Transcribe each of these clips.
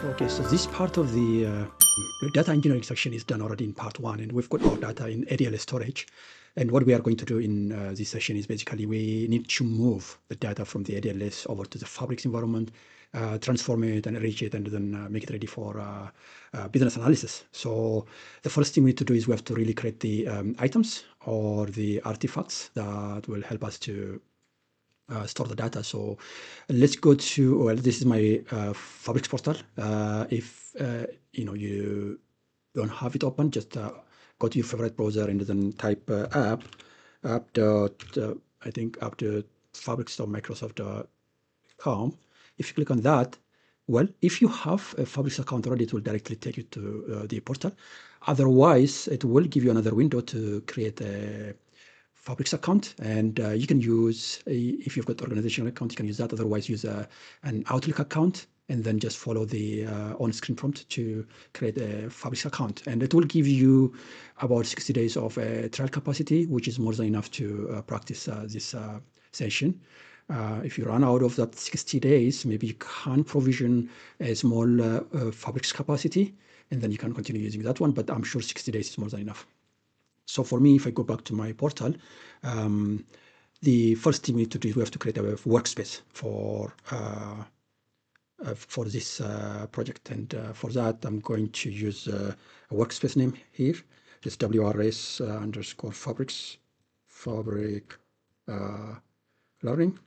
Okay, so this part of the data engineering section is done already in part 1, and we've got our data in ADLS storage. And what we are going to do in this session is basically we need to move the data from the ADLS over to the Fabrics environment, transform it and enrich it, and then make it ready for business analysis. So the first thing we need to do is we have to really create the items or the artifacts that will help us to store the data. So let's go to, well, this is my Fabrics portal. If you don't have it open, just go to your favorite browser and then type app dot fabrics.microsoft.com. If you click on that, well, if you have a Fabrics account already, it will directly take you to the portal. Otherwise, it will give you another window to create a Fabrics account, and you can use, if you've got organizational account, you can use that. Otherwise, use an Outlook account, and then just follow the on-screen prompt to create a Fabrics account. And it will give you about 60 days of trial capacity, which is more than enough to practice this session. If you run out of that 60 days, maybe you can provision a small Fabrics capacity, and then you can continue using that one. But I'm sure 60 days is more than enough. So for me, if I go back to my portal, the first thing we need to do is we have to create a workspace for this project. And for that, I'm going to use a workspace name here. Just WRS underscore Fabrics, Fabric Learning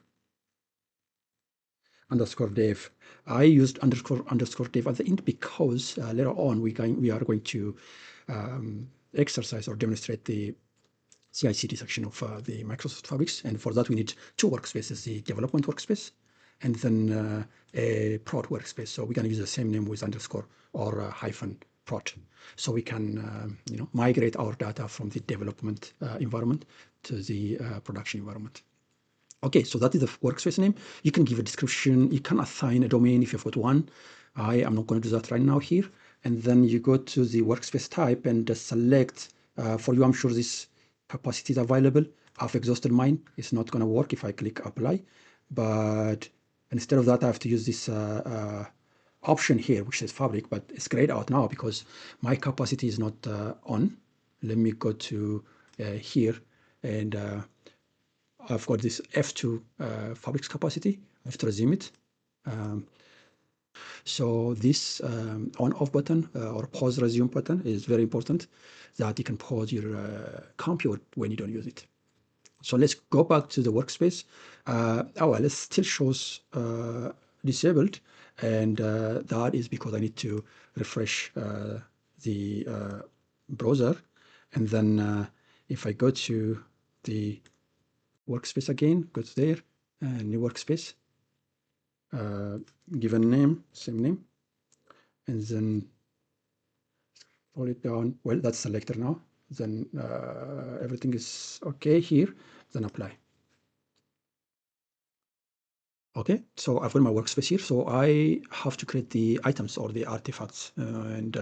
underscore dev. I used underscore dev at the end because later on we are going to exercise or demonstrate the CI/CD section of the Microsoft Fabrics, and for that we need two workspaces: the development workspace and then a prod workspace. So we can use the same name with underscore or hyphen prod, so we can migrate our data from the development environment to the production environment. Okay, so that is the workspace name. You can give a description, you can assign a domain if you've got one. I am not going to do that right now here. And then you go to the workspace type and select, for you, I'm sure this capacity is available. I've exhausted mine. It's not going to work if I click apply. But instead of that, I have to use this option here, which says Fabric, but it's grayed out now because my capacity is not on. Let me go to here, and I've got this F2 Fabrics capacity. I have to resume it. So this on-off button or pause resume button is very important, that you can pause your computer when you don't use it. So let's go back to the workspace. Well, it still shows disabled, and that is because I need to refresh the browser. And then if I go to the workspace again, go to there, new workspace, give a name, same name, and then roll it down. Well, that's selected now. Then everything is okay here, then apply. Okay, so I've got my workspace here. So I have to create the items or the artifacts. And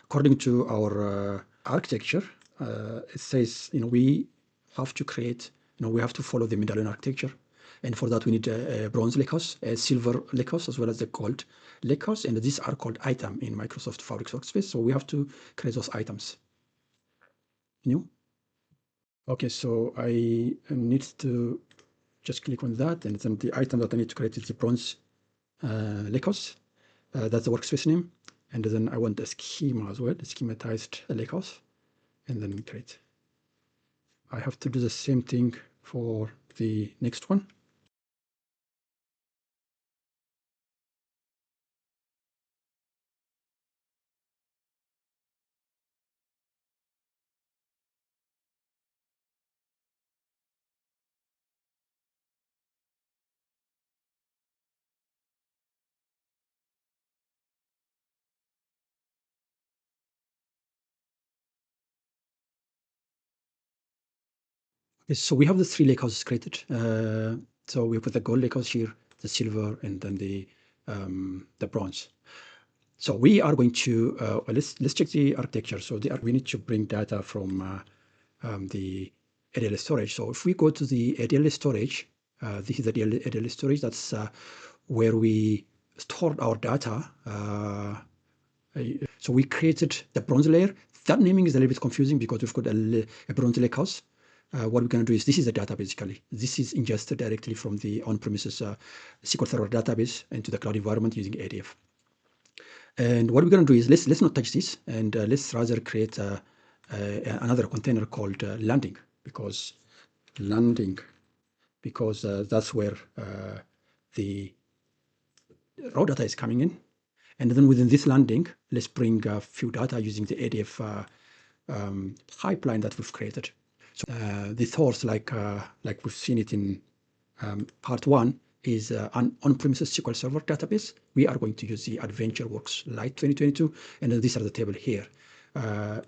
according to our architecture, it says, we have to create, we have to follow the Medallion architecture. And for that, we need a bronze lakehouse, a silver lakehouse, as well as the gold lakehouse. And these are called item in Microsoft Fabric Workspace. So we have to create those items. New. Okay, so I need to just click on that. And then the item that I need to create is the bronze lakehouse. That's the workspace name. And then I want the schema as well, the schematized lakehouse. And then create. I have to do the same thing for the next one. So we have the three lakehouses created. So we put the gold lakehouse here, the silver, and then the bronze. So we are going to let's check the architecture. So we need to bring data from the ADLS storage. So if we go to the ADLS storage, this is the ADLS storage. That's where we stored our data. So we created the bronze layer. That naming is a little bit confusing because we've got a bronze lakehouse. What we're going to do is, this is the data basically. This is ingested directly from the on-premises SQL Server database into the cloud environment using ADF. And what we're going to do is, let's not touch this, and let's rather create another container called landing, because that's where the raw data is coming in. And then within this landing, let's bring a few data using the ADF pipeline that we've created. So the source, like we've seen it in part 1, is an on-premises SQL Server database. We are going to use the AdventureWorks Lite 2022, and these are the table here.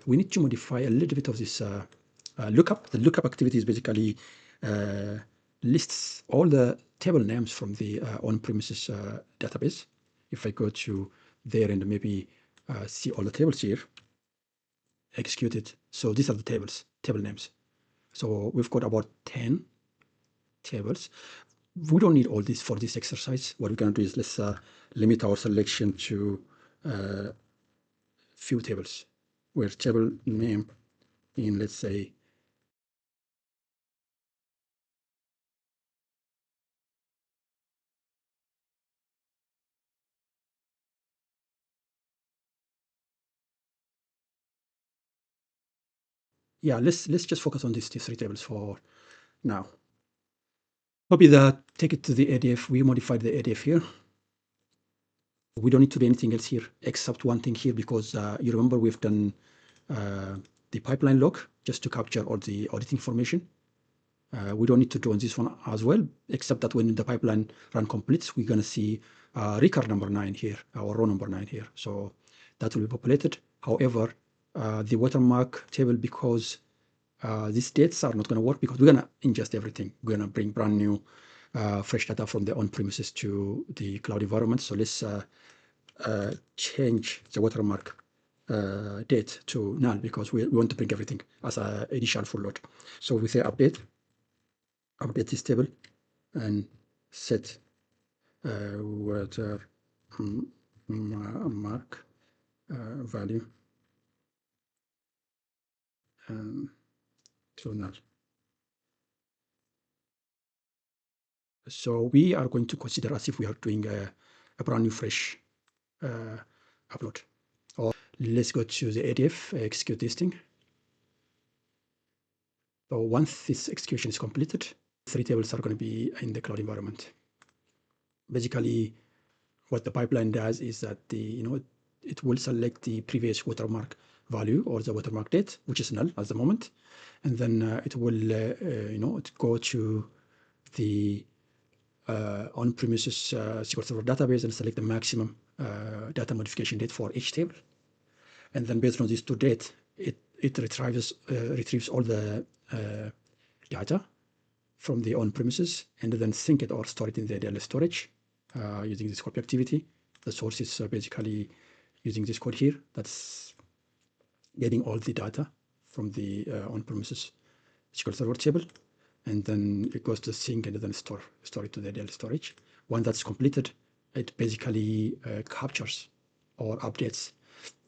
We need to modify a little bit of this lookup. The lookup activity is basically lists all the table names from the on-premises database. If I go to there and maybe see all the tables here, execute it. So these are the table names. So we've got about 10 tables. We don't need all this for this exercise. What we're going to do is, let's limit our selection to few tables, where table name in, let's say, yeah, let's just focus on these 3 tables for now. Copy that, take it to the ADF. We modified the ADF here. We don't need to do anything else here except one thing here, because you remember we've done the pipeline log just to capture all the auditing information. We don't need to do on this one as well, except that when the pipeline run completes, we're going to see record number 9 here, our row number 9 here. So that will be populated. However, the watermark table, because these dates are not going to work, because we're going to ingest everything. We're going to bring brand new fresh data from the on-premises to the cloud environment. So let's change the watermark date to null, because we want to bring everything as an initial full load. So we say update this table and set watermark value to null. So we are going to consider as if we are doing a brand new fresh upload. Or let's go to the ADF, execute this thing. So once this execution is completed, 3 tables are going to be in the cloud environment. Basically, what the pipeline does is that it will select the previous watermark value or the watermark date, which is null at the moment, and then it will go to the on-premises SQL Server database and select the maximum data modification date for each table. And then based on these 2 dates, it retrieves all the data from the on-premises and then sync it or store it in the ADLS storage using this copy activity. The source is basically using this code here that's getting all the data from the on-premises SQL Server table, and then it goes to sync and then store it to the ADLS storage. Once that's completed, it basically captures or updates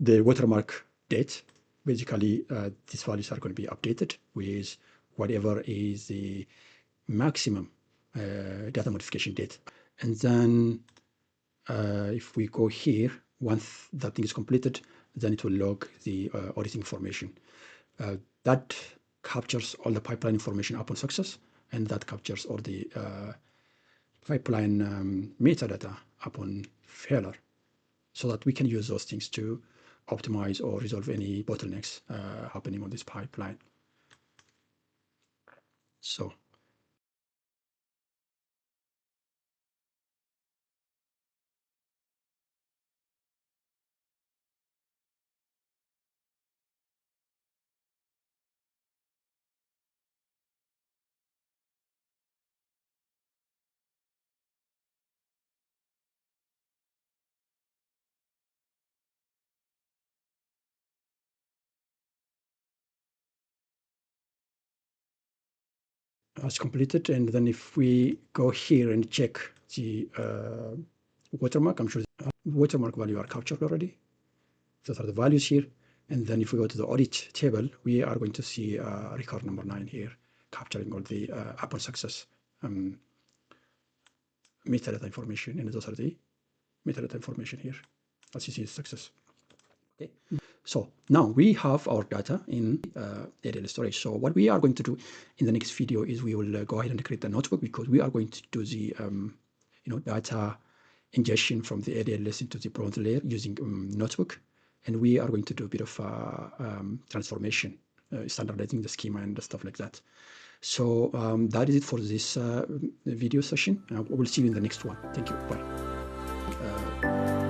the watermark date. Basically, these values are going to be updated with whatever is the maximum data modification date. And then if we go here, once that thing is completed, then it will log the auditing information. That captures all the pipeline information upon success, and that captures all the pipeline metadata upon failure, so that we can use those things to optimize or resolve any bottlenecks happening on this pipeline. So it's completed, and then if we go here and check the watermark, I'm sure watermark value are captured already. Those are the values here. And then if we go to the audit table, we are going to see record number 9 here, capturing all the upon success metadata information. And those are the metadata information here, as you see, success. Okay. So now we have our data in ADLS storage. So what we are going to do in the next video is we will go ahead and create a notebook, because we are going to do the data ingestion from the ADLS into the bronze layer using notebook, and we are going to do a bit of transformation, standardizing the schema and stuff like that. So that is it for this video session. We'll see you in the next one. Thank you. Bye.